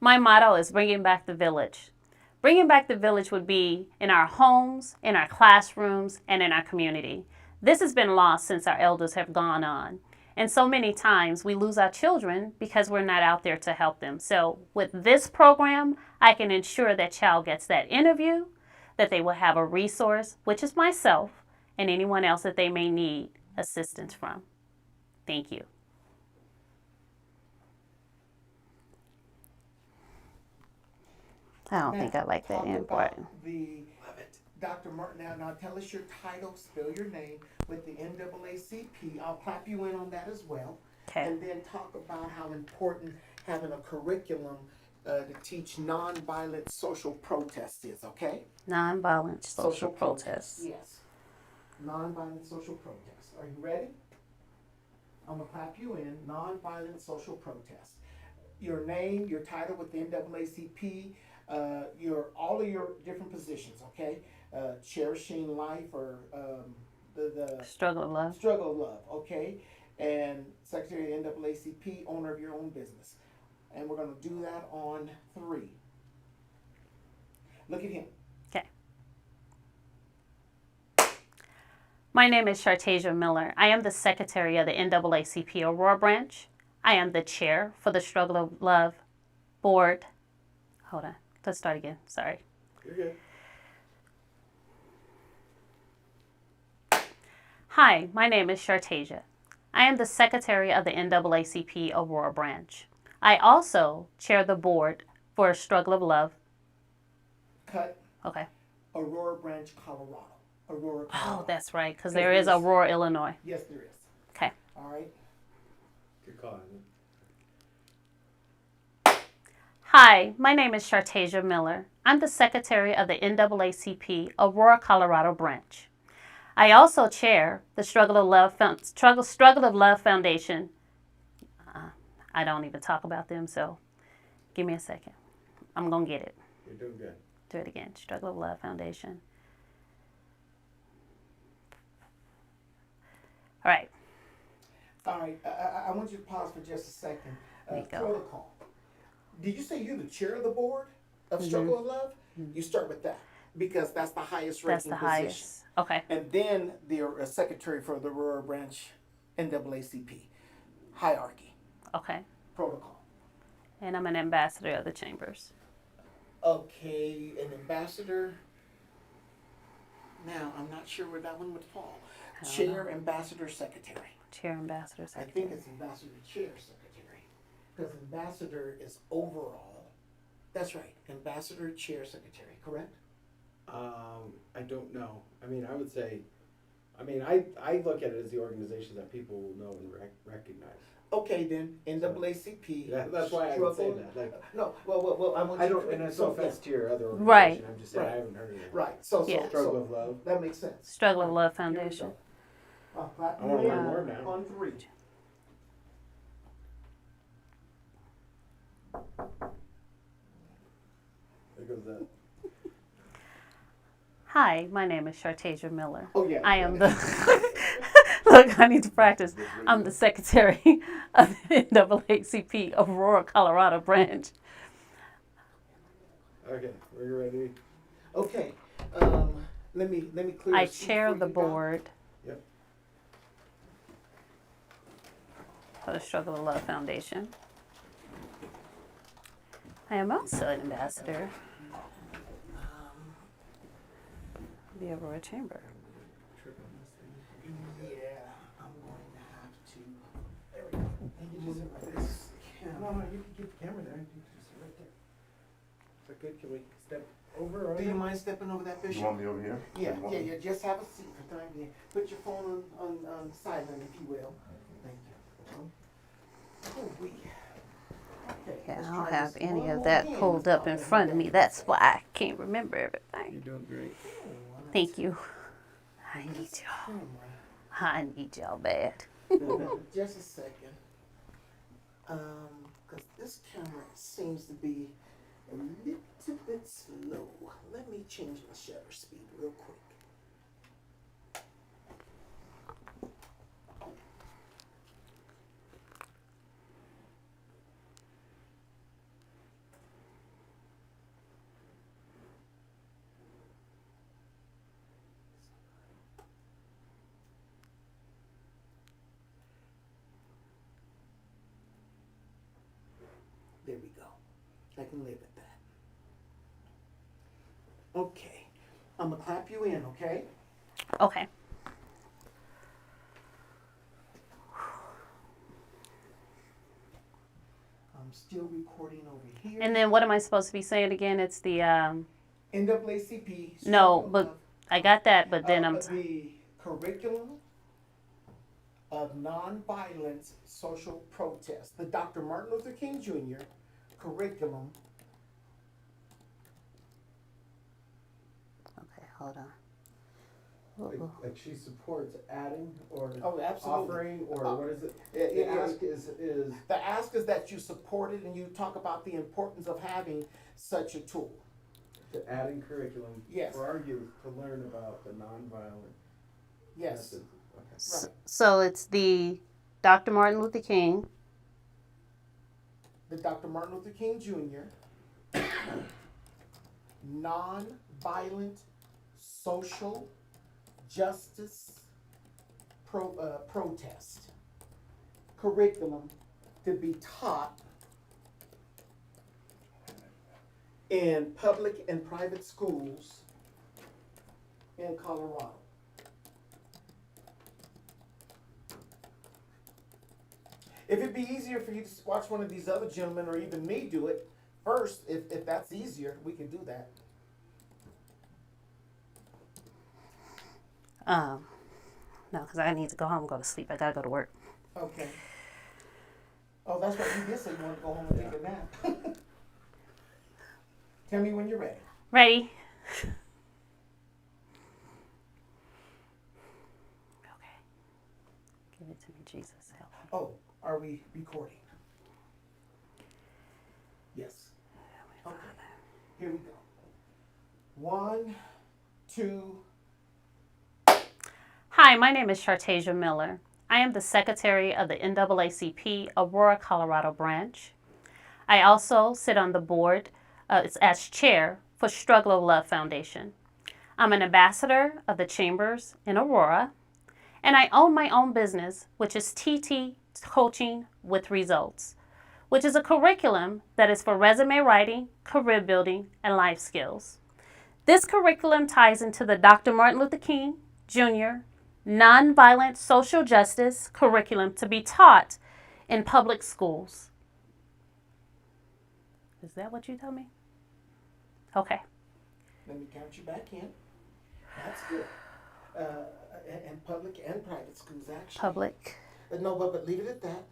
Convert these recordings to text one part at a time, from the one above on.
My motto is bringing back the village. Bringing back the village would be in our homes, in our classrooms, and in our community. This has been lost since our elders have gone on. And so many times we lose our children because we're not out there to help them. So with this program, I can ensure that child gets that interview, that they will have a resource, which is myself, and anyone else that they may need assistance from. Thank you. I don't think I like that end part. Dr. Martin, now tell us your title, spell your name with the NAACP. I'll clap you in on that as well. Okay. And then talk about how important having a curriculum to teach nonviolent social protest is, okay? Nonviolent social protest. Yes. Nonviolent social protest. Are you ready? I'm going to clap you in. Nonviolent social protest. Your name, your title with the NAACP, all of your different positions, okay? Cherishing life or the Struggle of love. Struggle of love, okay? And Secretary of NAACP, owner of your own business. And we're going to do that on 3. Look at him. Okay. My name is Char Miller. I am the Secretary of the NAACP Aurora Branch. I am the chair for the Struggle of Love Board. Hold on. Let's start again. Sorry. You're good. Hi, my name is Chartasia. I am the Secretary of the NAACP Aurora Branch. I also chair the board for Struggle of Love. Cut. Okay. Aurora Branch, Colorado. Aurora, Colorado. Oh, that's right, because there is Aurora, Illinois. Yes, there is. Okay. All right. Good call. Hi, my name is Chartasia Miller. I'm the Secretary of the NAACP Aurora, Colorado Branch. I also chair the Struggle of Love Foundation. I don't even talk about them, so give me a second. I'm going to get it. You're doing good. Do it again. Struggle of Love Foundation. All right. All right. I want you to pause for just a second. Protocol. Did you say you're the chair of the board of Struggle of Love? Mm-hmm. You start with that because that's the highest ranking position. Highest. Okay. And then the secretary for the Aurora Branch NAACP. Hierarchy. Okay. Protocol. And I'm an ambassador of the chambers. Okay, an ambassador. Now, I'm not sure where that one would fall. Chair, ambassador, secretary. Chair, ambassador, secretary. I think it's ambassador, chair, secretary. Because ambassador is overall. That's right. Ambassador, chair, secretary. Correct? I don't know. I mean, I would say, I look at it as the organization that people will know and recognize. Okay, then NAACP. Yeah, that's why I would say that. Like, no, well, I want you I don't, and it's no offense to your other organization. Right. I'm just saying I haven't heard of it. Right. So Struggle of Love. That makes sense. Struggle of Love Foundation. I want to learn more now. On 3. There goes that. Hi, my name is Chartasia Miller. Oh, yeah. I am the... Look, I need to practice. I'm the Secretary of the NAACP Aurora, Colorado Branch. Okay, we're ready. Okay. Let me clear. I chair the board. Yep. For the Struggle of Love Foundation. I am also an ambassador. The Aurora Chamber. Yeah, I'm going to have to. There we go. And you just put this camera. No, you can keep the camera there. You can just sit right there. Is that good? Can we step over? Do you mind stepping over that, Bishop? You want me over here? Yeah. Just have a seat for time being. Put your phone on silent, if you will. Thank you. Oh, we. Okay, Yeah, let's I don't try have this any one of more that again. pulled up in front of me. That's why I can't remember everything. You're doing great. Thank you. I need y'all. I need y'all bad. Just a second. Because this camera seems to be a little bit slow. Let me change my shutter speed real quick. I can live with that. Okay. I'm going to clap you in, okay? Okay. I'm still recording over here. And then what am I supposed to be saying again? It's the NAACP. no, but I got that. But then the curriculum of nonviolence social protest. The Dr. Martin Luther King Jr. curriculum. okay. Hold on. Like she supports adding or absolutely. offering or what is it? The ask is the ask is that you support it and you talk about the importance of having such a tool. to adding curriculum Yes. for our youth to learn about the nonviolent Yes. methods. Okay. So it's the Dr. Martin Luther King. The Dr. Martin Luther King Jr. nonviolent social justice protest curriculum to be taught in public and private schools in Colorado. If it'd be easier for you to watch one of these other gentlemen or even me do it first, if that's easier, we can do that. No, because I need to go home and go to sleep. I gotta go to work. Okay. Oh, that's right. You did say you wanted to go home and take a nap. Tell me when you're ready. Ready? Okay. Give it to me, Jesus. Help me. Oh, are we recording? Yes. Okay. Here we go. 1, 2. Hi, my name is Char Miller. I am the secretary of the NAACP Aurora, Colorado branch. I also sit on the board as chair for Struggle of Love Foundation. I'm an ambassador of the Chambers in Aurora, and I own my own business, which is TT Coaching with Results, which is a curriculum that is for resume writing, career building, and life skills. This curriculum ties into the Dr. Martin Luther King Jr. Nonviolent social justice curriculum to be taught in public schools. Is that what you told me? Okay. Let me count you back in. That's good. And public and private schools, actually. Public. No, but leave it at that.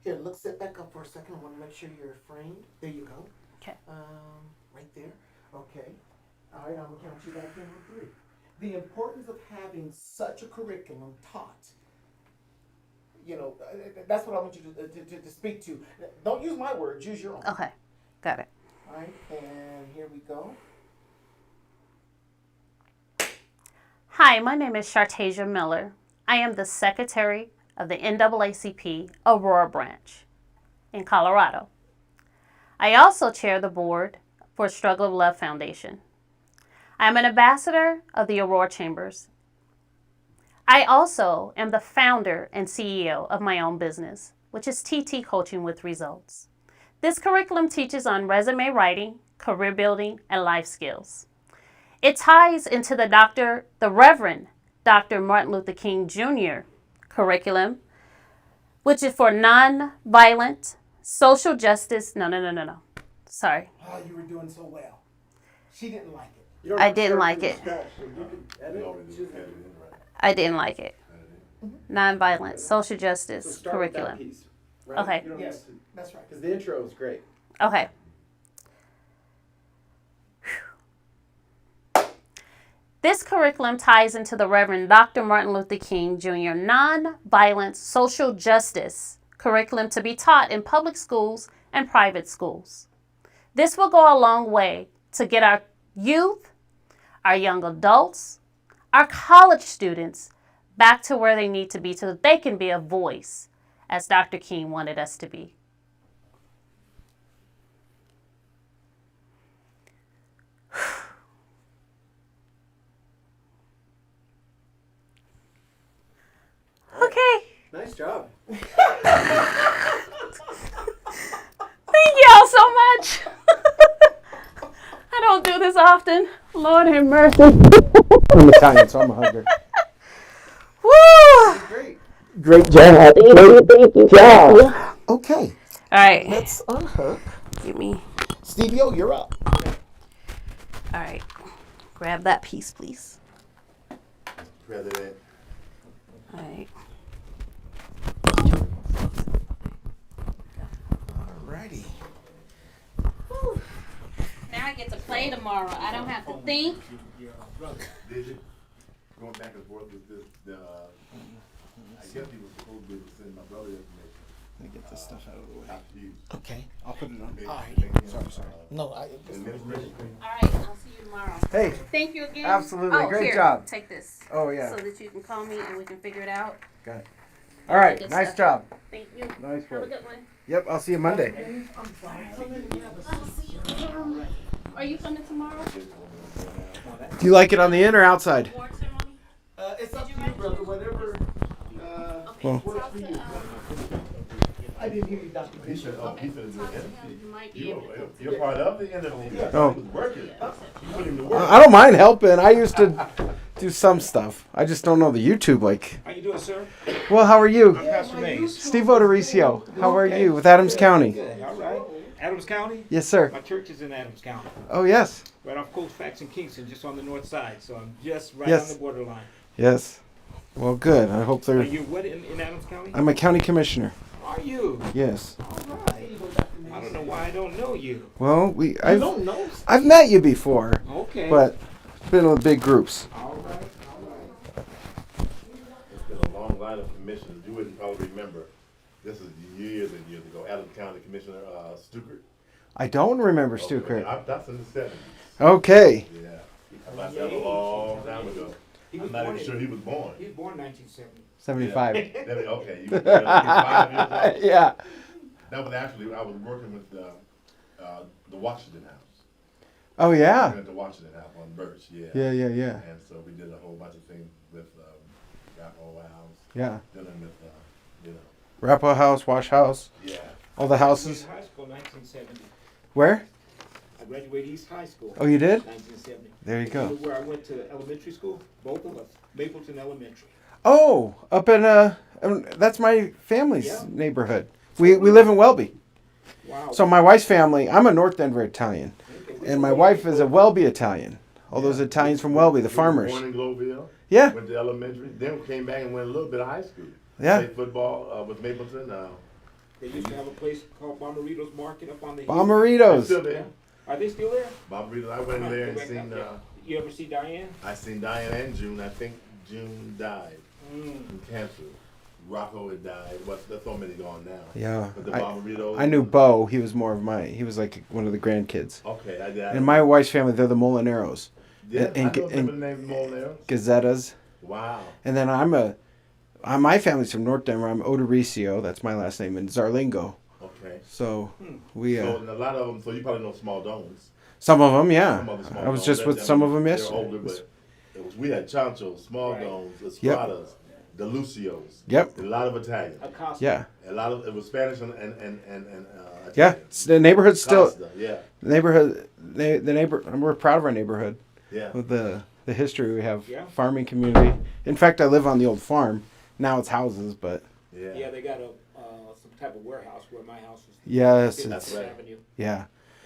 Here, look, sit back up for a second. I want to make sure you're framed. There you go. Okay. Right there. Okay. All right, I'm going to count you back in with 3. The importance of having such a curriculum taught. You know, that's what I want you to speak to. Don't use my words, use your own. Okay. Got it. All right, and here we go. Hi, my name is Chartasia Miller. I am the secretary of the NAACP Aurora branch in Colorado. I also chair the board for Struggle of Love Foundation. I am an ambassador of the Aurora Chambers. I also am the founder and CEO of my own business, which is TT Coaching with Results. This curriculum teaches on resume writing, career building, and life skills. It ties into the Reverend Dr. Martin Luther King Jr. curriculum, which is for nonviolent social justice. No. Sorry. Oh, you were doing so well. She didn't like it. You don't I have to didn't start like from it. scratch, so you can edit it. I didn't like it. Nonviolent social So justice start with that curriculum. piece, right? Okay. You don't Yes, have to, that's right. because the intro is great. Okay. This curriculum ties into the Reverend Dr. Martin Luther King Jr. Nonviolent social justice curriculum to be taught in public schools and private schools. This will go a long way to get our youth, our young adults, our college students back to where they need to be so that they can be a voice as Dr. King wanted us to be. Okay. Nice job. Thank y'all so much. often. Lord have mercy. I'm Italian, so I'm a hugger. Woo! Great. Great job. Thank you. job. Okay. All right. Let's unhook. Give me. Stevie-O, you're up. All right. Grab that piece, please. President. All right. Alrighty. Now I get to play tomorrow. I don't have to think. Did you? Going back and forth with this, I guess he was supposed to be able to send my brother information. Let me get this stuff out of the way. After you. Okay. I'll put it on. Make- All right. make him, Sorry. No, I. administration. All right. I'll see you tomorrow. Hey. Thank you again. Absolutely. Oh, Great here, job. Take this. Oh, yeah. So that you can call me and we can figure it out. Got it. All right. Good Nice stuff. job. Thank you. Nice Have a work. good one. Yep. I'll see you Monday. Are you coming tomorrow? Do you like it on the in or outside? Award ceremony? It's up to you, brother. Whatever Okay. works for you. I didn't hear you, Dr. He Bishop. said, oh, he said, You might be able to. you're part of the interview. Oh. He was working. You put him to work. I don't mind helping. I used to do some stuff. I just don't know the YouTube like. How you doing, sir? Well, how are you? I'm Pastor Mays. Steve Odoricio. How are you with Adams County? Good. All right. Adams County? Yes, sir. My church is in Adams County, Oh, yes. right off Colfax and Kingston, just on the north side. So I'm just right Yes. on the borderline. Yes. Well, good. I hope Are they're. you what in Adams County? I'm a county commissioner. Are you? Yes. All right. I don't know why I don't know you. Well, You I've don't know. I've met you before, Okay. but it's been in big groups. All right. It's been a long line of commissioners. You wouldn't probably remember. This is years and years ago. Adams County Commissioner Stuckert. I don't remember Okay, Stuckert. that's in the 70s. Okay. Yeah. That's a long time ago. He was I'm not born even in- sure he was born. He was born in 1970. 75. Okay, you were 5 years old. Yeah. That was actually, I was working with the Washington House. Oh, yeah. Working at the Washington House on Birch, yeah. Yeah. And so we did a whole bunch of things with Rapo House, Yeah. dealing with, Rappo House, Wash House, yeah. all the houses. I graduated High School 1970. Where? I graduated East High School. Oh, you did? 1970. There you You go. know where I went to elementary school? Both of us. Mapleton Elementary. Oh, up in that's my family's Yeah. neighborhood. We live in Welby. Wow. So my wife's family, I'm a North Denver Italian, Okay. and my wife is a Welby Italian. All those Italians from Welby, the farmers. Born in Globeville. Yeah. Went to elementary, then came back and went a little bit of high school. Yeah. Played football with Mapleton. They used to have a place called Bomarito's Market up on the hill. Still Bomberitos. there. Are they still there? Bomarito, I went in there and Go back seen, up there. You ever see Diane? I seen Diane and June. I think June died Mm. from cancer. Rocco had died. There's so many gone now. Yeah. But the Bomarito. I knew Bo. He was more of he was like one of the grandkids. Okay, I did. And my wife's family, they're the Molineros. Yeah, and- I know and- people named Molnero. Gazettas. Wow. And then my family's from North Denver. I'm Odoricio. That's my last name. And Zarlingo. Okay. So we, So and a lot of them. So you probably know Small Domes. some of them, yeah. Some of the Small I was Domes. just with some of them They're yesterday. older, but we had Chancho, Small Right. Domes, Yep. Espradas, the Lucios. Yep. A lot of Italian. Acosta. Yeah. A lot of it was Spanish and Yeah. Italian. The neighborhood's still, Costa, yeah. we're proud of our neighborhood Yeah. with the history we have. Yeah. Farming community. In fact, I live on the old farm. Now it's houses, but Yeah. Yeah, they got some type of warehouse where my house is. yes, That's it's, right. Avenue. yeah.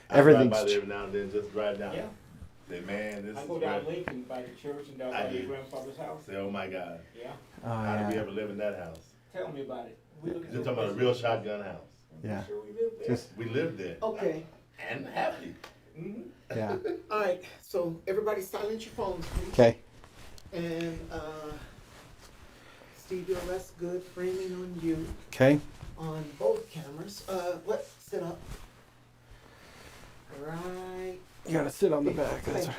I Everything's drive by there every now and then, just drive down. Yeah. Say, man, this I is go down great. Lincoln by the church and down I by do. your grandfather's house. Say, oh my God, Yeah. how did we yeah. ever live in that house? Tell me about it. We look You're talking about a real shotgun house. Yeah. Sure we live there. Just We lived there Okay. and happy. Mhm. yeah. All right. So everybody silence your phones, please. Okay. And Steve, that's good. Framing on you Okay. on both cameras. Sit up. Right. You gotta sit on the back. That's right.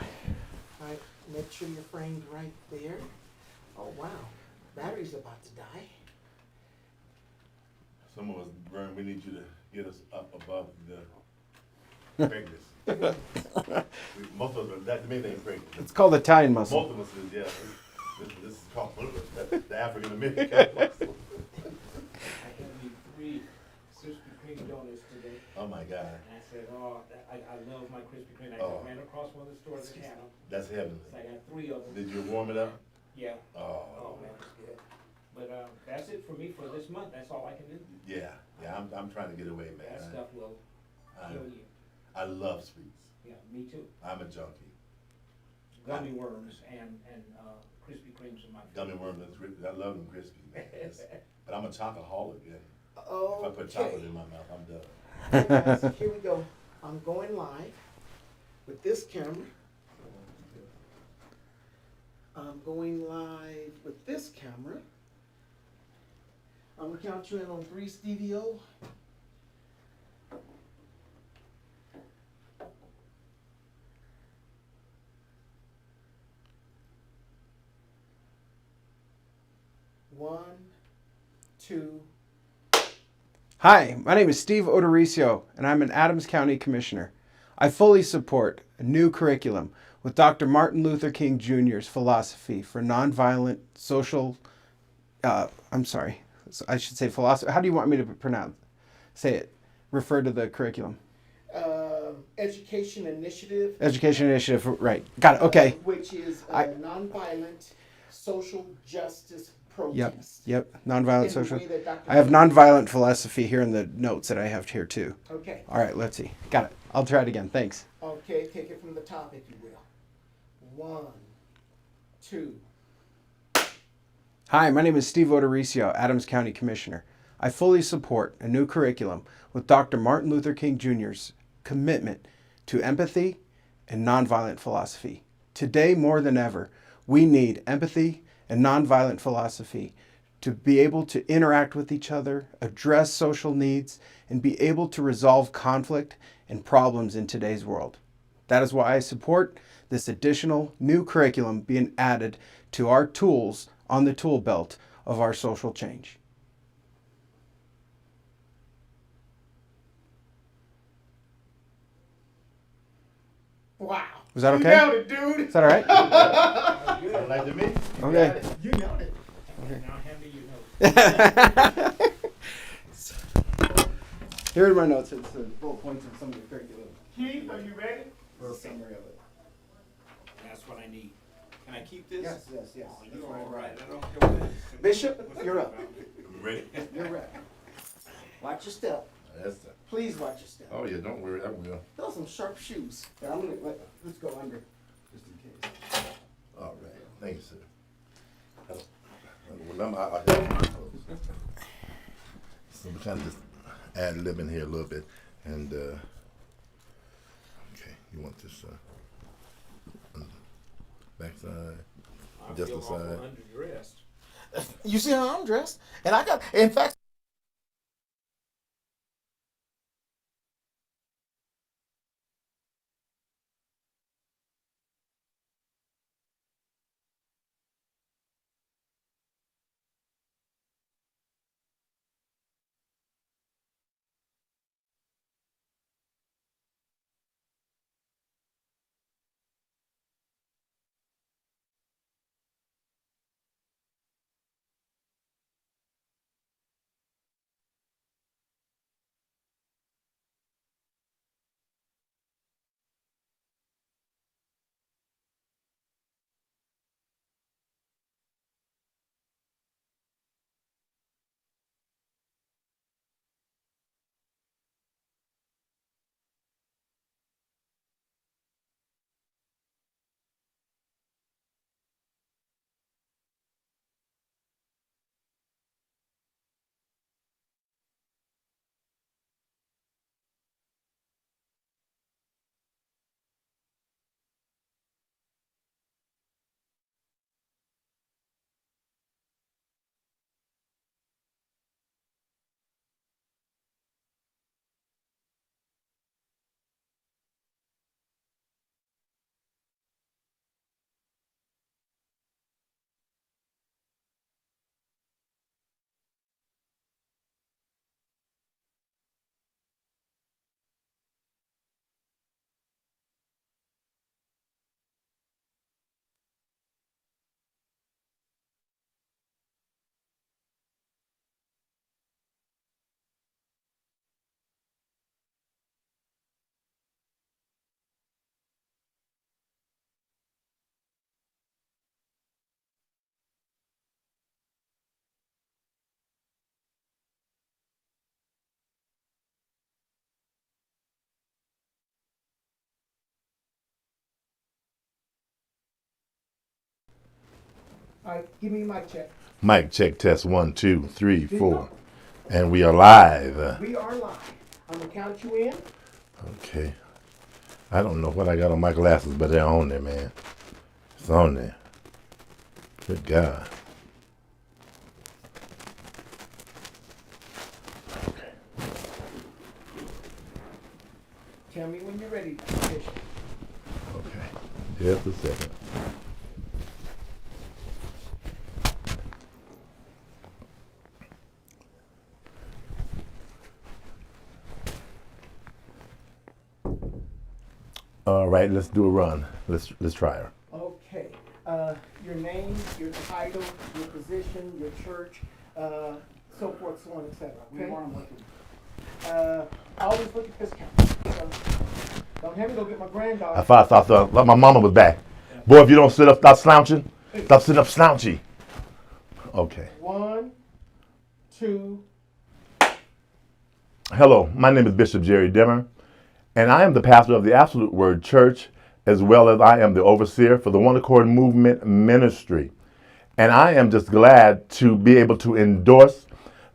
All right. Make sure you're framed right there. Oh wow. Battery's about to die. Some of us, Vern, we need you to get us up above the pregnancy. Most of us, that's the main thing, pregnant. It's called Italian muscle. Most of us is, yeah. This is called the African American muscle. I had me 3 Krispy Kreme donuts today. Oh my God. And I said, oh, I love my Krispy Kreme. I Oh. ran across across one of the stores that had them. That's heavenly. So I got 3 of them. Did you warm it up? Yeah. Oh, Oh man, it's good. But that's it for me for this month. That's all I can do. yeah, yeah. I'm trying to get away, man. That stuff will kill you. I love sweets. Yeah, me too. I'm a junkie. Gummy worms and Krispy Kremes are my favorite. Gummy worms, I love them crispy, man. But I'm a chocoholic, yeah. Oh, If I put chocolate in my mouth, I'm done. Hey guys, here we go. I'm going live with this camera. I'm going live with this camera. I'm gonna count you in on 3, Stevie-O. One, 2. Hi, my name is Steve Odoricio, and I'm an Adams County Commissioner. I fully support a new curriculum with Dr. Martin Luther King Jr.'s philosophy for nonviolent social, I should say philosophy. How do you want me to say it? Refer to the curriculum. Education Initiative. Education Initiative, right. Got it, okay. Which is nonviolent social justice protest. Yep, nonviolent In the social. way that Dr. I have nonviolent philosophy here in the notes that I have here too. Okay. All right, let's see. Got it. I'll try it again. Thanks. Okay, take it from the top, if you will. 1, 2. Hi, my name is Steve Odoricio, Adams County Commissioner. I fully support a new curriculum with Dr. Martin Luther King Jr.'s commitment to empathy and nonviolent philosophy. Today, more than ever, we need empathy and nonviolent philosophy to be able to interact with each other, address social needs, and be able to resolve conflict and problems in today's world. That is why I support this additional new curriculum being added to our tools on the tool belt of our social change. Wow. Was that okay? You nailed it, dude. Is that all right? Sound like to me? You Okay. got it. You nailed it. Now hand me your notes. Here are my notes. It's the bullet points of some of the curriculum. Keith, are you ready? Or a summary of it. That's what I need. Can I keep this? Yes. Oh, you're all right. I don't care what it is. Bishop, you're up. You ready? You're ready. Watch your step. That's the, Please watch your step. oh yeah, don't worry, I will. Those are some sharp shoes. Here, let's go under, just in case. All right, thank you, sir. Remember, I have my clothes. So we kind of just ad lib in here a little bit, and okay, you want this backside, I just feel the awful side. underdressed. You see how I'm dressed? And in fact, All right, give me your mic check. Mic check test 1, 2, 3, 4. And we are live. We are live. I'm gonna count you in. Okay. I don't know what I got on my glasses, but they're on there, man. It's on there. Good God. Okay. Tell me when you're ready, Bishop. Okay. Just a second. All right, let's do a run. Let's try her. Okay. Your name, your title, your position, your church, so forth, so on, etc. Okay. Always look at this camera. Don't have me go get my granddaughter. I thought my mama was back. Boy, if you don't sit up, stop slouching. Stop sitting up slouchy. Okay. 1, 2. Hello, my name is Bishop Jerry Dimmer, and I am the pastor of the Absolute Word Church, as well as I am the overseer for the One Accord Movement Ministry. And I am just glad to be able to endorse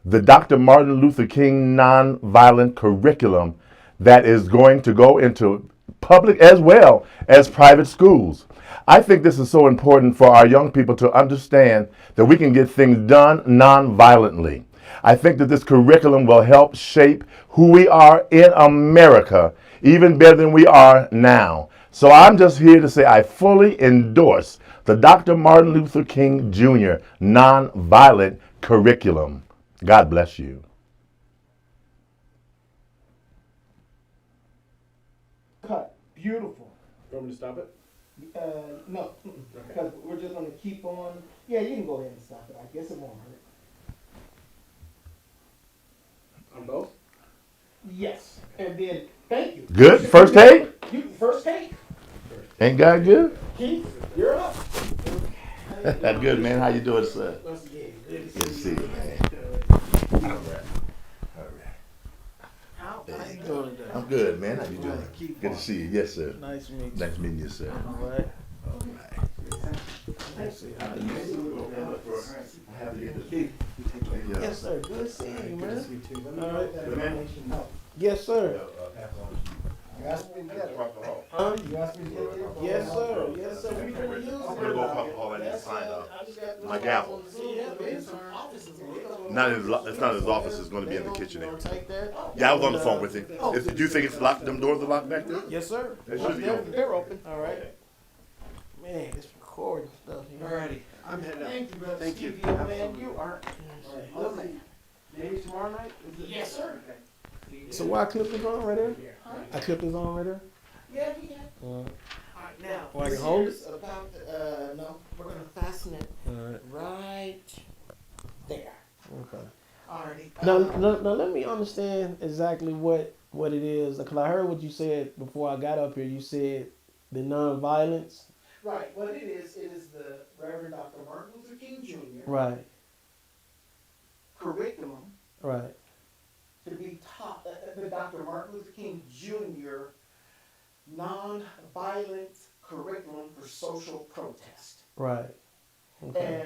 the Dr. Martin Luther King nonviolent curriculum that is going to go into public as well as private schools. I think this is so important for our young people to understand that we can get things done nonviolently. I think that this curriculum will help shape who we are in America even better than we are now. So I'm just here to say I fully endorse the Dr. Martin Luther King Jr. nonviolent curriculum. God bless you. Cut. Beautiful. You want me to stop it? No, because we're just gonna keep on. Yeah, you can go ahead and stop it. I guess it won't hurt. On both? Yes, and then thank you. Good? First take? You first take. Ain't God good? Keith, you're up. That's good, man. How you doing, sir? Good Good to see you, man. All right. How you doing today? I'm good, man. How you doing? Good to see you. Yes, sir. Nice to meet you. Nice meeting you, sir. All right. All right. Let's see how you Yes, sir. Good seeing you, man. All right. Yes, sir. You asked me to get it. Huh? You asked me to get it. Yes, sir. Yes, sir. We can use it. I'm gonna go across the hall. I need to sign my gavel. Not in his, it's not in his office. It's going to be in the kitchen area. Take that. Yeah, I was on the phone with him. Do you think it's locked? Them doors are locked back there? Yes, sir. They should be open. They're open. All right. Man, it's recording stuff here. Alrighty. I'm heading out. Thank you, brother. Thank you. Stevie, man, you are. Lovely. Maybe tomorrow night? Yes, sir. So why I clip this on right there? I clip this on right there? Yeah, we can. All Alright, now. Well, I can hold it? this is about, no, we're gonna fasten it right. right there. Okay. Alrighty. Now, let me understand exactly what it is. Because I heard what you said before I got up here. You said the nonviolence. Right, what it is the Reverend Dr. Martin Luther King Jr. Right. curriculum Right. to be taught, the Dr. Martin Luther King Jr. non-violent curriculum for social protest. Right. Okay.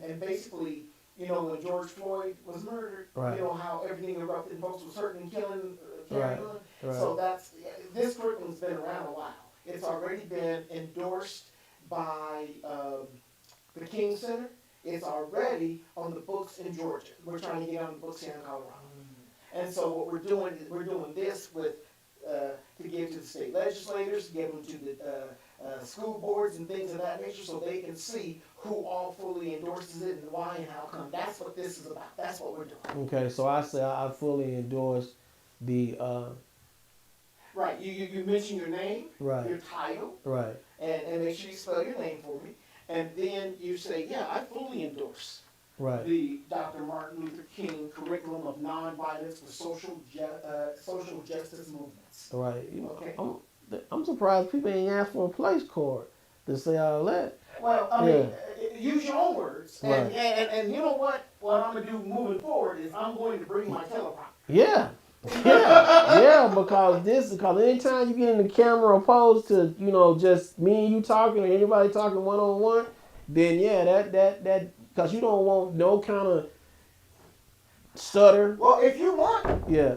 And basically, you know, when George Floyd was murdered, Right. you know how everything erupted and folks was hurting and killing, carrying on. Right. So this curriculum's been around a while. It's already been endorsed by the King Center. It's already on the books in Georgia. We're trying to get on the books here in Colorado. And so what we're doing is we're doing this with to give to the state legislators, give them to the school boards and things of that nature, so they can see who all fully endorses it and why and how come. That's what this is about. That's what we're doing. Okay. So I say I fully endorse the. Right. You mention your name, Right. your title, Right. and make sure you spell your name for me. And then you say, yeah, I fully endorse Right. the Dr. Martin Luther King curriculum of nonviolence for social justice movements. Right. Okay. I'm surprised people ain't asked for a place card to say all that. Well, I mean, use your own words. Right. And you know what? What I'm going to do moving forward is I'm going to bring my teleprompter. Yeah. Yeah, because anytime you get in the camera opposed to, just me and you talking or anybody talking one-on-one, then yeah, that because you don't want no kind of stutter. Well, if you want, Yeah.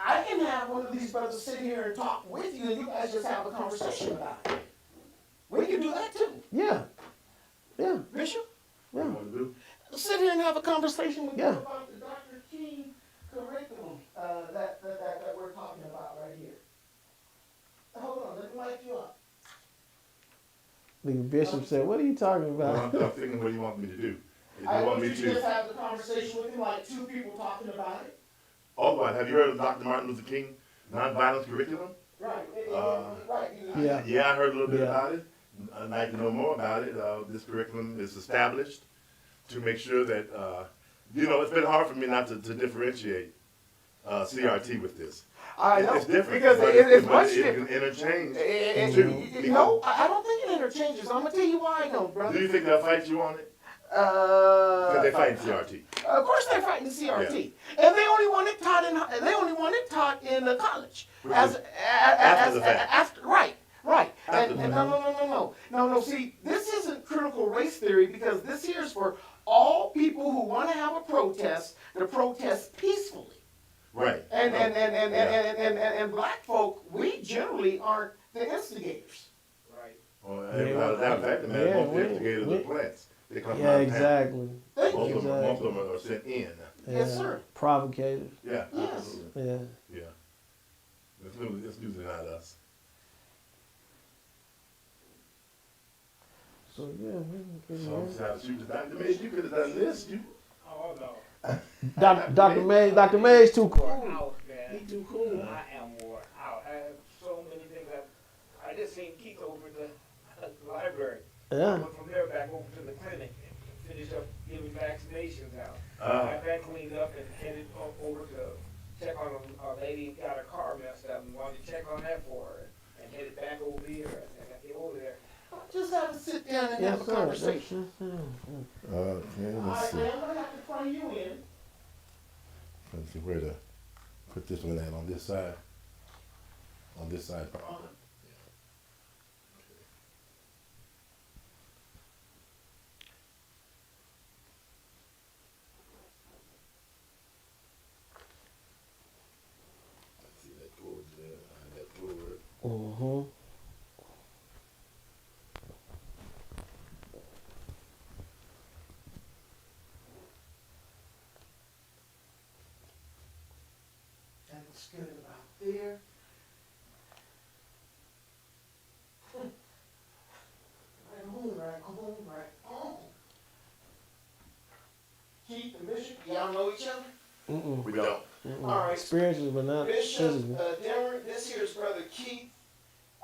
I can have one of these brothers sit here and talk with you, and you guys just have a conversation about it. We can do that too, Yeah. Yeah. Bishop. What do you want to do? Sit here and have a conversation with you Yeah. about the Dr. King curriculum that we're talking about right here. Hold on, let me mic you up. The bishop said, "What are you talking Well, about?" I'm thinking, what do you want me to do? If I you want want me you to to. just have the conversation with him, like two people talking about it. Oh, what, have you heard of Dr. Martin Luther King nonviolence curriculum? Right. Uh, Yeah. Yeah, I heard a little bit Yeah. about it. I'd like to know more about it. This curriculum is established to make sure that, it's been hard for me not to differentiate CRT with this. I know, It's different because but it's but much it different. can interchange too. No, I don't think it interchanges. I'm gonna tell you why I don't, Do brother. you think they'll fight you on it? Because they fight CRT. Of course they're fighting CRT, and they only want it taught in college. Which As, is as, after the fact. After, right. After And the no. See, this isn't critical race theory, because this here is for all people who want to have a protest to protest peacefully. Right. And black folk, we generally aren't the instigators. Right. Well, as a matter of fact, the man Yeah, most instigators we- of plants. They come Yeah, out of town. exactly. Thank Most you. of them are sent in. Yes, Yeah. sir. Provocators. Yeah, Yes. absolutely. Yeah. Yeah. It's usually not us. So yeah. So I'm just have to shoot the Dr. Mays, you could have done this. Oh, no. Dr. Mays too cool. More out, man. He too cool. I am more out. I have so many things. I just seen Keith over at the library. I Yeah. went from there back over to the clinic and finished up giving vaccinations out. Ah. Got that cleaned up and headed over to check on a lady who got her car messed up and wanted to check on that for her. And headed back over here and I get over there. Just have to sit down and Yes, have a sir. conversation. Okay, All let's right, see. man, I'm gonna have to plug you in. Let's see where to put this one at on this side. On this side. Let's see that towards there, that toward. Mm-hmm. That looks good about there. Right on. Keith and Bishop, y'all know each other? Mm-mm. We don't. All right. Experiences, but not Bishop, physically. Denver, this here's brother Keith.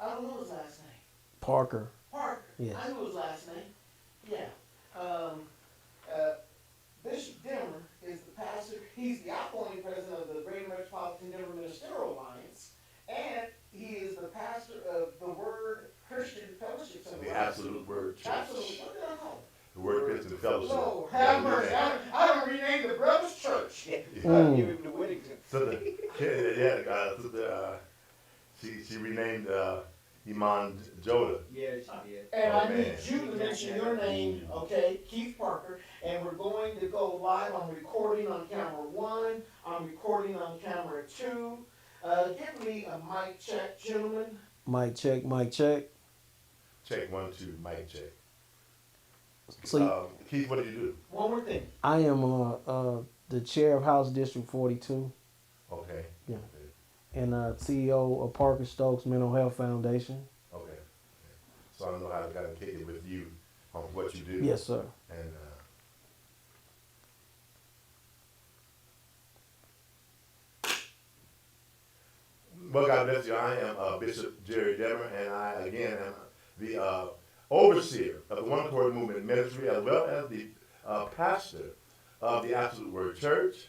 I don't know his last name. Parker. Parker. Yes. I knew his last name. Yeah. Bishop Denver is the pastor. He's the outgoing president of the Greater Metropolitan Denver Ministerial Alliance, and he is the pastor of the Word Christian Fellowship Center. The Absolute Word Church. Absolutely. What did I call it? The Word Christian Fellowship. Lord, have mercy. I don't rename the brother's church. Mm. Give him the Whittington. So she renamed Iman Joda. Yeah, she did. And Oh, I need man. you to mention your name, okay, Keith Parker, and we're going to go live. I'm recording on camera 1. I'm recording on camera 2. Give me a mic check, gentlemen. Mic check, mic check. Check 1, 2, mic check. So Keith, what do you do? One more thing. I am the chair of House District 42 Okay. Yeah. and CEO of Parker Stokes Mental Health Foundation. Okay. So I know how to kind of kick it with you on what you do. Yes, sir. And well, God bless you. I am Bishop Jerry Demmer, and I again am the overseer of the One Accord Movement Ministry, as well as the pastor of the Absolute Word Church.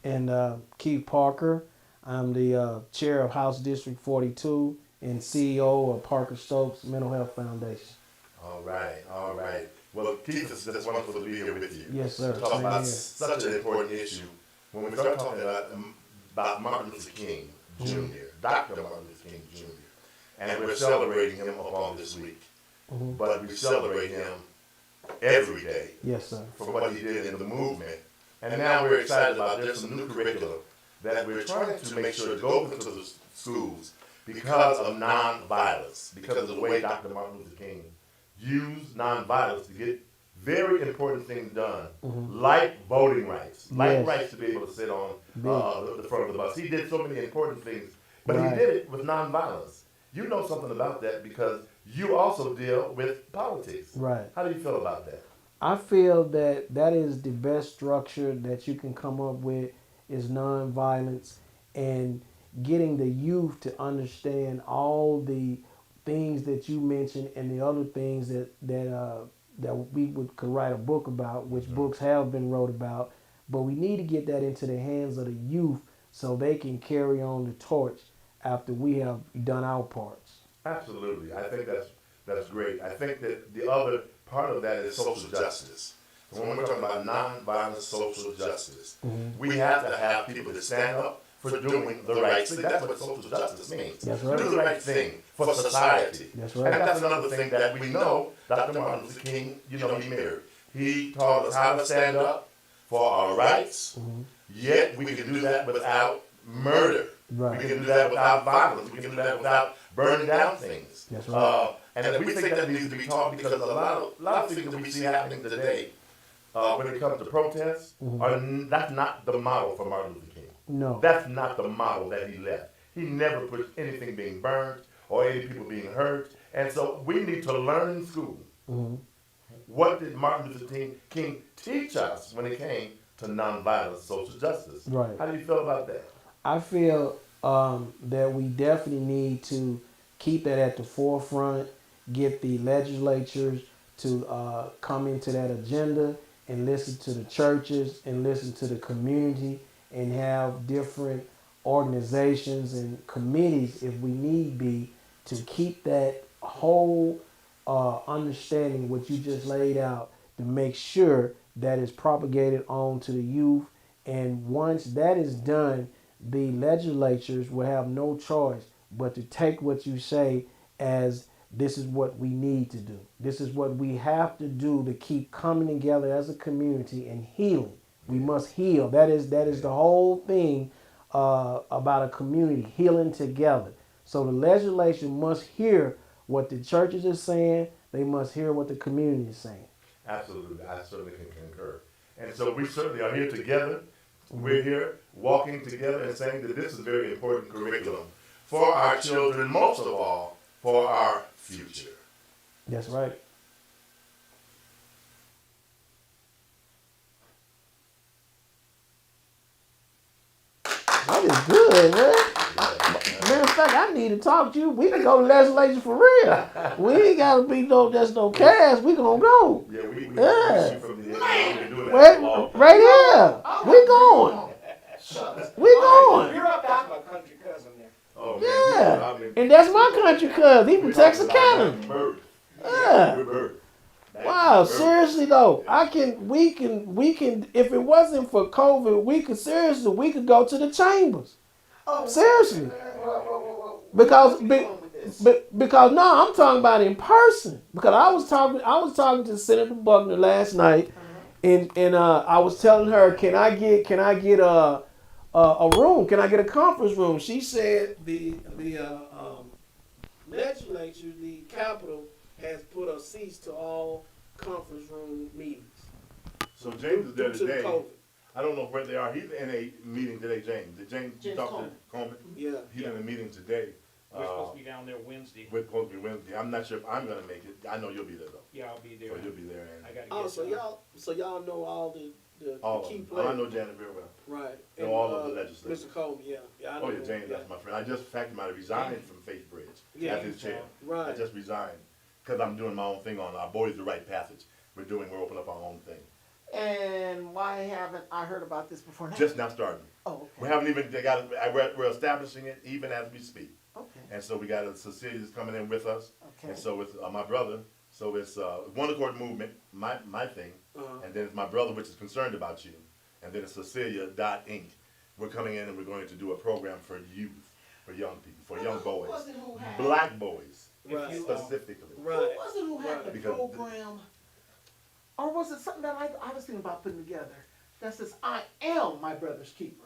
And Keith Parker. I'm the chair of House District 42 and CEO of Parker Stokes Mental Health Foundation. All right, all right. Well, Keith, it's just wonderful to be here with you. Yes, sir. To talk Same about here. such an important issue. When we start talking about Martin Luther King Jr., Dr. Martin Luther King Jr., and we're celebrating him upon this week. Mhm. But we celebrate him every day Yes, sir. for what he did in the movement. And now we're excited about there's some new curriculum that we're trying to make sure to go into the schools because of nonviolence, because of the way Dr. Martin Luther King used nonviolence to get very important things done, like voting rights, like Yes. rights to be able to sit on the front of the bus. He did so many important things, but Right. he did it with nonviolence. You know something about that because you also deal with politics. Right. How do you feel about that? I feel that that is the best structure that you can come up with is nonviolence and getting the youth to understand all the things that you mentioned and the other things that we could write a book about, which books have been wrote about. But we need to get that into the hands of the youth so they can carry on the torch after we have done our parts. Absolutely. I think that's great. I think that the other part of that is social justice. So when we're talking about nonviolent social justice, we have to have people that stand up for doing the right thing. That's what social justice means. That's right. Do the right thing for society. That's right. And that's another thing that we know Dr. Martin Luther King, he mirrored. He taught us how to stand up for our rights, yet we can do that without murder. Right. We can do that without violence. We can do that without burning down things. That's right. And we think that needs to be taught because a lot of things that we see happening today when it comes to protests, that's not the model for Martin Luther King. No. That's not the model that he left. He never put anything being burned or any people being hurt. And so we need to learn in school. What did Martin Luther King teach us when it came to nonviolent social justice? Right. How do you feel about that? I feel that we definitely need to keep that at the forefront, get the legislatures to come into that agenda and listen to the churches and listen to the community and have different organizations and committees, if we need be, to keep that whole understanding what you just laid out, to make sure that is propagated on to the youth. And once that is done, the legislatures will have no choice but to take what you say as this is what we need to do. This is what we have to do to keep coming together as a community and healing. We must heal. That is the whole thing about a community, healing together. So the legislation must hear what the churches are saying. They must hear what the community is saying. Absolutely. I certainly can concur. And so we certainly are here together. We're here walking together and saying that this is very important curriculum for our children, most of all, for our future. That's right. That is good, man. Matter of fact, I need to talk to you. We can go to legislation for real. We ain't gotta be no cash. We gonna go. Yeah, we Yeah. see from the we've been doing that for a Right, long time. right here. We going. We going. You're up that's my country cousin there. Oh, Yeah. man, I mean, And that's my country cuz. He from we're Texas talking about County. birth. Yeah. We're birth. Wow, Birth. seriously though, we can if it wasn't for COVID, we could go to the chambers. Oh, Seriously. Because Because no, I'm talking about in person. Because I was talking to Senator Buckner last night, and I was telling her, can I get a room? Can I get a conference room? She said the legislature, the Capitol, has put up seats to all conference room meetings. So James is there Due to today. COVID. I don't know where they are. He's in a meeting today, James. Did James talk to Coleman? Yeah. He's in a meeting today. We're supposed to be down there Wednesday. We're supposed to be Wednesday. I'm not sure if I'm gonna make it. I know you'll be there though. Yeah, I'll be there. So you'll be there and I gotta Oh, get so y'all know all the all key of them. players. I know Janet very well. Right. Know all of the legislators. Mr. Coleman, yeah. I Oh know yeah, James, that's my friend. I just fact I resigned from Faith Bridge Yeah. as his chair. Right. I just resigned because I'm doing my own thing on our Boys the Right Passage. We're opening up our own thing. And why haven't I heard about this before now? Just now starting. Oh, We okay. haven't even we're establishing it even as we speak. Okay. And so we got Cecilia's coming in with us. Okay. And so it's my brother. So it's One Accord Movement, my thing. And then it's my brother, which is concerned about you. And then it's Cecilia.Inc. We're coming in and we're going to do a program for youth, for young people, for young Who boys. was it who had? Black boys, Right. Who specifically. was it who had the Because program? Or was it something that I was thinking about putting together that says, I am my brother's keeper?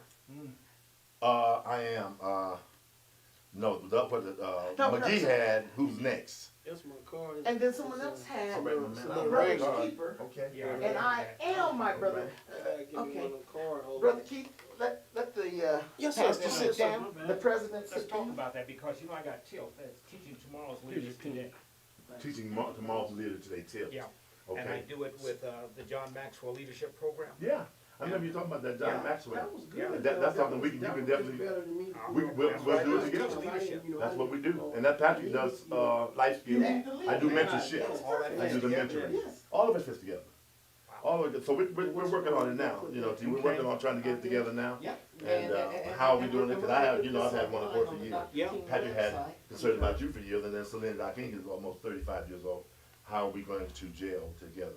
I am. No, that's what McGee had. Who's next? That's my card. And then someone else had Right, the right, brother's right. keeper. Okay. Yeah, I And read I that. am my brother. Okay. Brother Keith, let the pastor sit down. The president Let's sit talk down. about that because, you know, I got tilt. That's teaching tomorrow's leadership today. Teaching tomorrow's leader today, tips. Yeah. Okay. And I do it with the John Maxwell Leadership Program. Yeah. I remember you talking about that, John Yeah. Maxwell. That was Yeah. good. That's something we can definitely. We'll do it together. That's what we do. And that Patrick does life skills. I do mentorship. All that I do the fits mentoring. Yes. All of it fits together. All of it. So we're working on it now. You know, we're working on trying to get it together now. Yeah. And how are we doing it? Because I have, I've had one of course for years. Yeah. Patrick had concerned about you for years, and then Celine King is almost 35 years old. How are we going to jail together?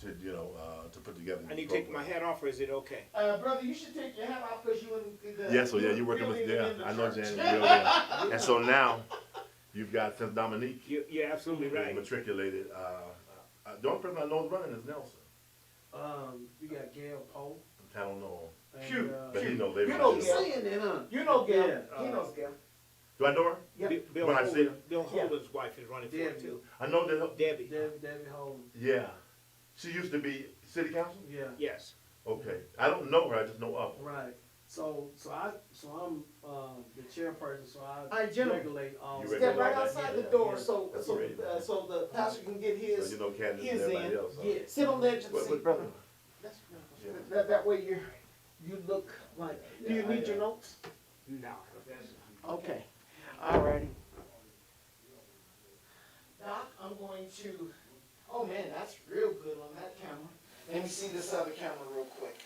To put together. I need to take my hat off, or is it okay? Brother, you should take your hat off because you in the. Yeah, so yeah, you're working with, in the I know church. Jan, real well. And so now, you've got, since Dominique You're absolutely right. matriculated, the only person I know is running is Nelson. You got Gail Poe. I don't know. Shoot. But he knows they You run. know too. Gail. Saying that, huh? You know Gail. Yeah, He knows Gail. Do I know her? Yep. Bill When I see Holden, Bill Holden's wife is running for it Debbie. too. I know that, Debbie. Debbie Holden. yeah. She used to be city council? Yeah. Yes. Okay. I don't know her, I just know of her. Right. So I'm the chairperson. So I All right, gentlemen. regulate all. You Step regulate right all that? outside the Yeah. door so That's so great. so the pastor can get So his you know Candace and his everybody in. else. huh? Yeah. Sit on the edge of the But seat, brother, brother. That way you look like. Do you need your notes? No. Okay. Alrighty. Doc, I'm going to. Oh man, that's real good on that camera. Let me see this other camera real quick.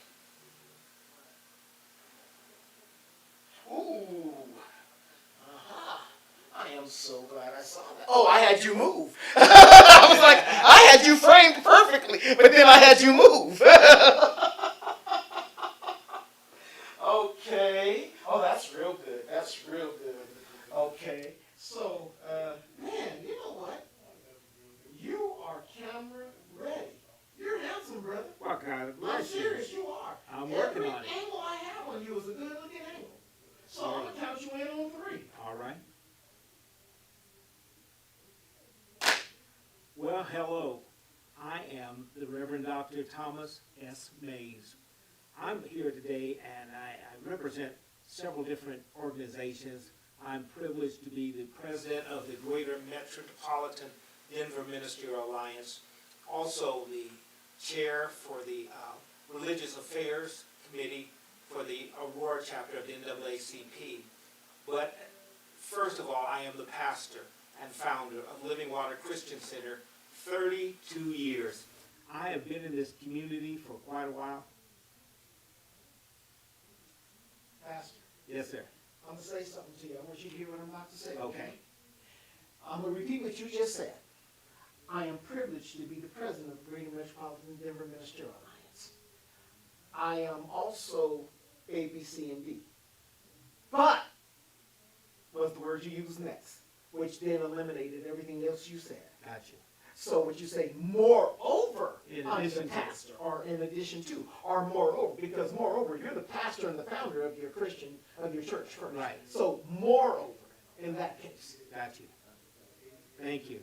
Ooh. Aha. I am so glad I saw that. Oh, I had you move. I was like, I had you framed perfectly, but then I had you move. Okay. Oh, that's real good. That's real good. Okay. So, man, you know what? You are camera ready. You're handsome, brother. Well, God I'm bless you. serious, you are. I'm working Every on it. angle I have on you is a good looking angle. So I'm gonna count you in on 3. All right. Well, hello. I am the Reverend Dr. Thomas S. Mays. I'm here today and I represent several different organizations. I'm privileged to be the president of the Greater Metropolitan Denver Ministry Alliance, also the chair for the Religious Affairs Committee for the Aurora chapter of the NAACP. But first of all, I am the pastor and founder of Living Water Christian Center, 32 years. I have been in this community for quite a while. Pastor, Yes, sir. I'm gonna say something to you. I want you to hear what I'm about to say. Okay. I'm gonna repeat what you just said. I am privileged to be the president of the Greater Metropolitan Denver Ministerial Alliance. I am also A, B, C, and D. But was the word you used next, which then eliminated everything else you said. Got you. So what you say, moreover, In I'm the addition to. pastor, or in addition to, or moreover, because moreover, you're the pastor and the founder of your church first. Right. So moreover, in that case. Got you. Thank you.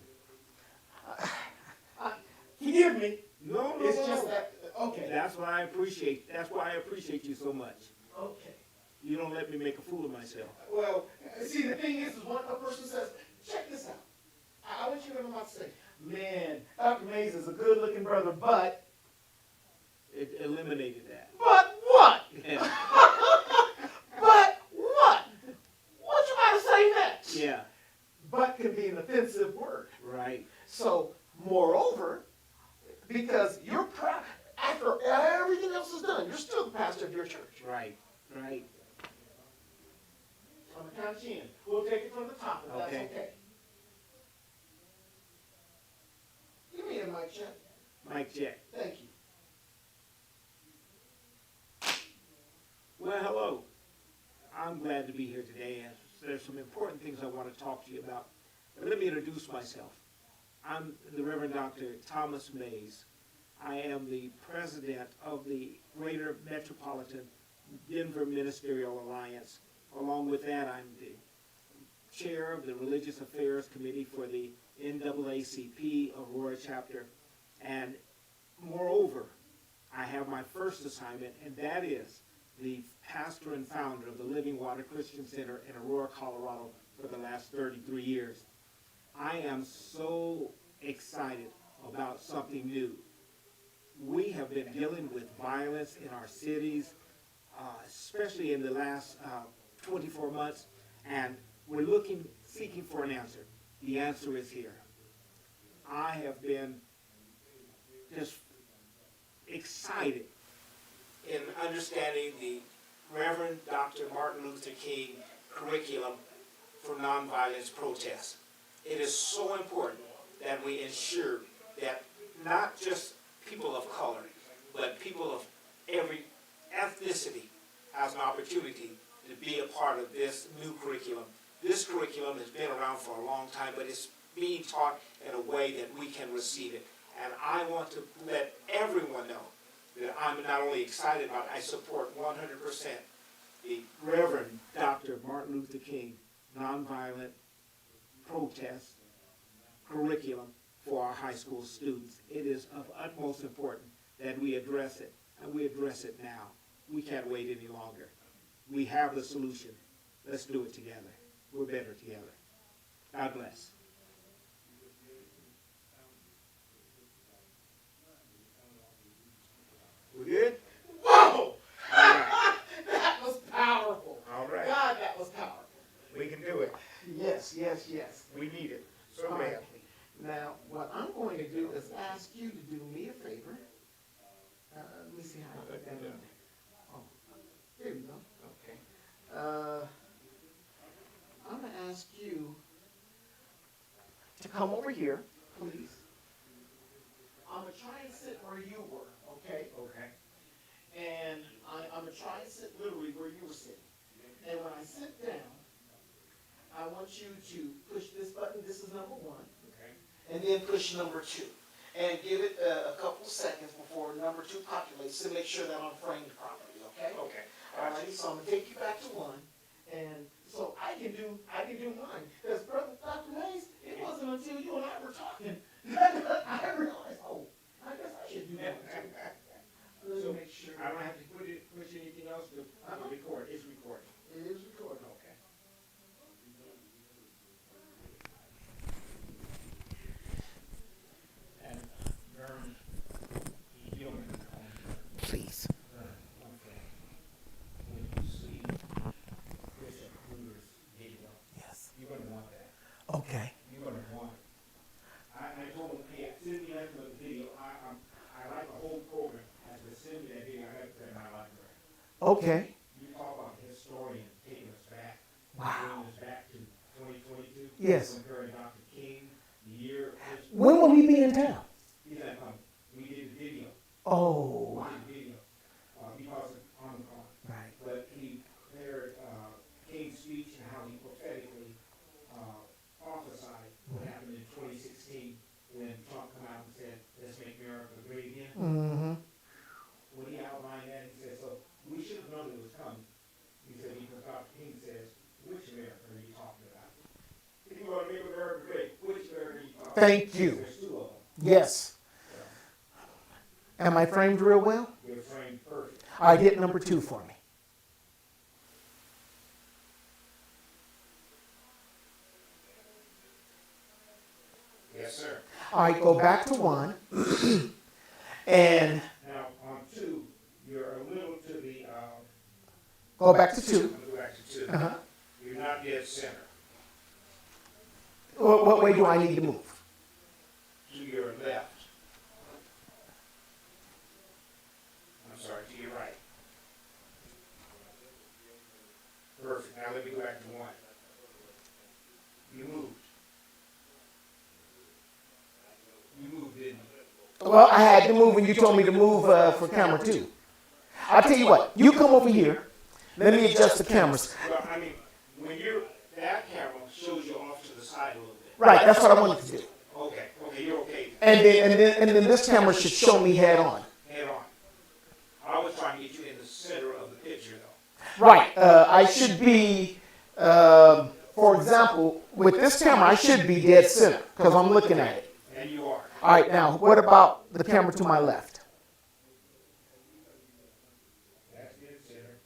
Forgive me. No, no, It's no. just that, okay. That's why I appreciate you so much. Okay. You don't let me make a fool of myself. Well, see, the thing is when a person says, check this out. I want you to know what I'm about to say. Man, Dr. Mays is a good-looking brother, but It eliminated that. what? Yeah. But what? What you about to say next? Yeah. But can be an offensive word. Right. So, moreover, because you're proud, after everything else is done, you're still the pastor of your church. Right. Right. I'm going to count you in. We'll take it from the top, if that's Okay. okay. Give me a mic check. Mic check. Thank you. Well, hello. I'm glad to be here today. And there's some important things I want to talk to you about. But let me introduce myself. I'm the Reverend Dr. Thomas Mays. I am the president of the Greater Metropolitan Denver Ministerial Alliance. Along with that, I'm the chair of the Religious Affairs Committee for the NAACP Aurora chapter. And moreover, I have my first assignment, and that is the pastor and founder of the Living Water Christian Center in Aurora, Colorado for the last 33 years. I am so excited about something new. We have been dealing with violence in our cities, especially in the last 24 months, and we're seeking for an answer. The answer is here. I have been just excited in understanding the Reverend Dr. Martin Luther King curriculum for nonviolence protests. It is so important that we ensure that not just people of color, but people of every ethnicity has an opportunity to be a part of this new curriculum. This curriculum has been around for a long time, but it's being taught in a way that we can receive it. And I want to let everyone know that I'm not only excited about it, I support 100% the Reverend Dr. Martin Luther King nonviolent protest curriculum for our high school students. It is of utmost importance that we address it, and we address it now. We can't wait any longer. We have the solution. Let's do it together. We're better together. God bless. We good? Whoa! All right. That was powerful. All right. God, that was powerful. We can do it. Yes, yes, yes. We need it so All right. badly. Now, what I'm going to do is ask you to do me a favor. Let me see how I put that in there. Oh, here we go. Okay. I'm going to ask you to come over here, please. I'm going to try and sit where you were, okay? Okay. And I'm going to try and sit literally where you were sitting. And when I sit down, I want you to push this button. This is number 1. Okay. And then push number 2. And give it a couple seconds before number 2 populates to make sure that I'm framed properly, okay? Okay. All righty, so I'm going to take you back to 1. And so I can do mine. Because Brother Dr. Mays, it wasn't until you and I were talking that I realized, oh, I guess I should do that too. Let's So make sure. I don't have to push anything else to record. It's recording. It is recorded. Okay. And Vern, you don't have to call me. Please. Okay. When you see Bishop Kruger's video, Yes. you're going to want that. Okay. You're going to want it. I told him, hey, send me that video. I like the whole program. I said, send me that video. I got to put it in my library. Okay. You talk about a historian taking us back. Wow. Bringing us back to 2022. Yes. Comparing Dr. King, the year. When will he be in town? He's at we did the video. Oh. We did the video. Because of Omicron. Right. But he compared King's speech and how he prophetically prophesied what happened in 2016 when Trump came out and said, let's make America great again. Mm-hmm. When he outlined that, he said, so we should have known it was coming. He said, because Dr. King says, which America are you talking about? If you want to make America great, which America are you talking about? Thank you. There's 2 of them. Yes. Am I framed real well? You're framed perfect. All right, hit number 2 for me. Yes, sir. All right, go back to 1. And Now, on 2, you're a little to the, go back to 2. I'm going to go back to 2. Uh-huh. You're not dead center. What way do I need to move? To your left. I'm sorry, to your right. Perfect. Now let me go back to 1. You moved. You moved, didn't you? Well, I had to move when you told me to move for camera 2. I'll tell you what. You come over here. Let me adjust the cameras. Well, I mean, when that camera shows you off to the side a little bit. Right, that's what I wanted to do. Okay, you're okay then. And then this camera should show me head on. Head on. I was trying to get you in the center of the picture, though. Right. I should be, for example, with this camera, I should be dead center because I'm looking at it. And you are. All right. Now, what about the camera to my left? That's dead center.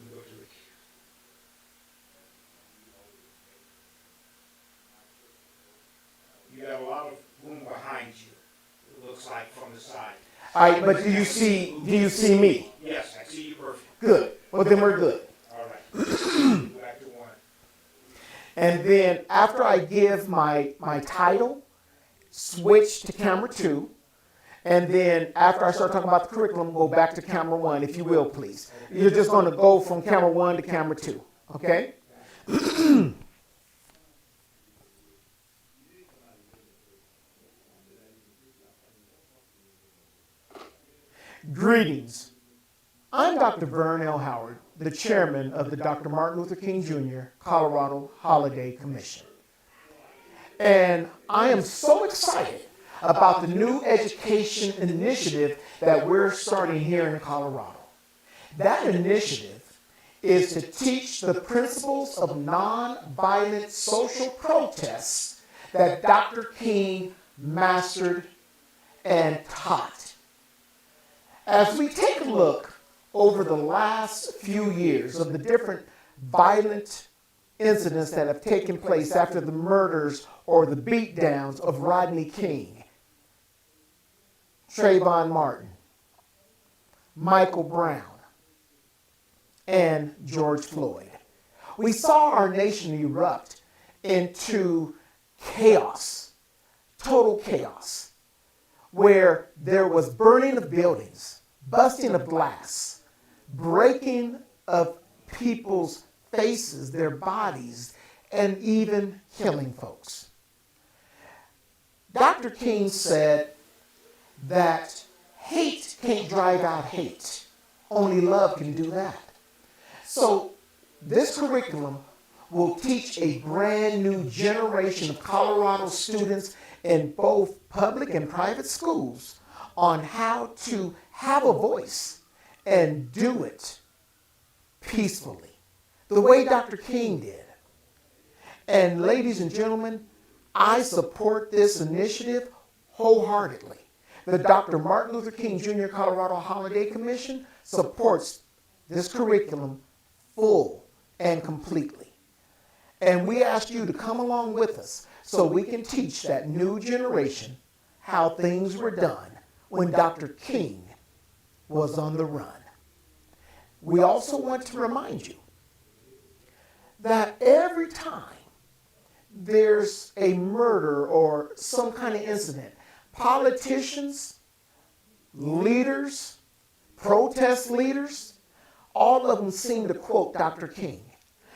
You go to it. You got a lot of room behind you. It looks like from the side. All right. But do you see me? Yes, I see you perfect. Good. Well, then we're good. All right. Go back to one. And then after I give my title, switch to camera 2. And then after I start talking about the curriculum, go back to camera 1, if you will, please. You're just going to go from camera 1 to camera 2. Okay? Greetings. I'm Dr. Vern L. Howard, the chairman of the Dr. Martin Luther King Jr. Colorado Holiday Commission. And I am so excited about the new education initiative that we're starting here in Colorado. That initiative is to teach the principles of nonviolent social protests that Dr. King mastered and taught. As we take a look over the last few years of the different violent incidents that have taken place after the murders or the beatdowns of Rodney King, Trayvon Martin, Michael Brown, and George Floyd, we saw our nation erupt into chaos, total chaos, where there was burning of buildings, busting of glass, breaking of people's faces, their bodies, and even killing folks. Dr. King said that hate can't drive out hate. Only love can do that. So this curriculum will teach a brand new generation of Colorado students in both public and private schools on how to have a voice and do it peacefully, the way Dr. King did. And ladies and gentlemen, I support this initiative wholeheartedly. The Dr. Martin Luther King Jr. Colorado Holiday Commission supports this curriculum full and completely. And we ask you to come along with us so we can teach that new generation how things were done when Dr. King was on the run. We also want to remind you that every time there's a murder or some kind of incident, politicians, leaders, protest leaders, all of them seem to quote Dr. King.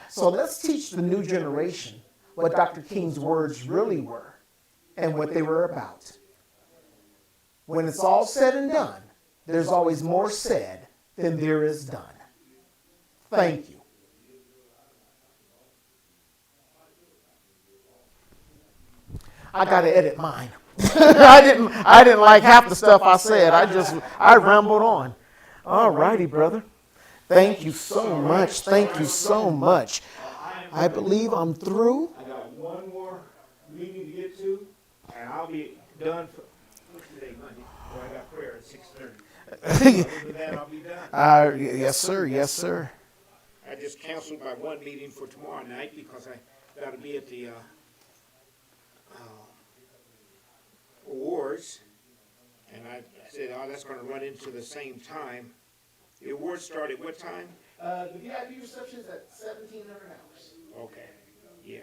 So let's teach the new generation what Dr. King's words really were and what they were about. When it's all said and done, there's always more said than there is done. Thank you. I got to edit mine. I didn't like half the stuff I said. I rambled on. All righty, brother. Thank you so much. Thank you so much. I believe I'm through. I got one more meeting to get to, and I'll be done for, what's today, Monday? Well, I got prayer at 6:30. After that, I'll be done. Yes, sir. Yes, sir. I just canceled my one meeting for tomorrow night because I got to be at the awards, and I said, oh, that's going to run into the same time. The awards start at what time? The VIP reception is at 1,700 hours. Okay, yeah.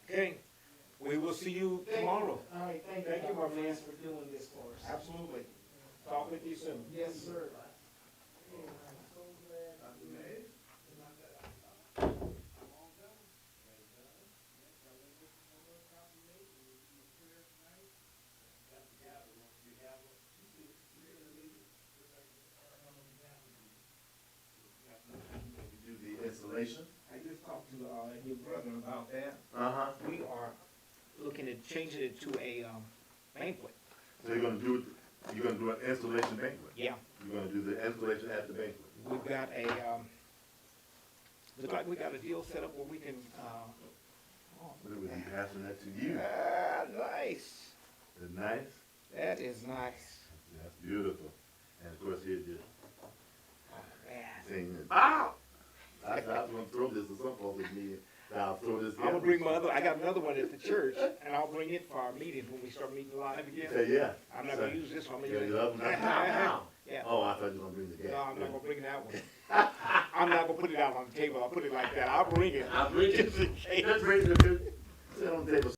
Okay, we will see you tomorrow. All right, thank Thank you, my friend. for doing this for us. Absolutely. Talk with you soon. Yes, sir. installation. I just talked to your brother about that. Uh-huh. We are looking at changing it to a banquet. So you're gonna do an installation banquet. Yeah, You're gonna do the installation at the banquet. we've got a, look like we got a deal set up where we can, We'll be passing that to you. nice. Is it nice? That is nice. That's beautiful. And of course, here's your Man. thing. Ah! I was gonna throw this to some folks at me. I'll throw this. I'm gonna bring my other, I got another one at the church, and I'll bring it for our meetings when we start meeting live again. Say yeah. I'm not gonna use this one, I'm You gonna use love them? Now. Yeah. Oh, I thought you were gonna bring the gas. No, I'm not gonna bring that one. I'm not gonna put it out on the table, I'll put it like that, I'll bring it. I'll bring it. Just in case. Just bring it. Sit on the table.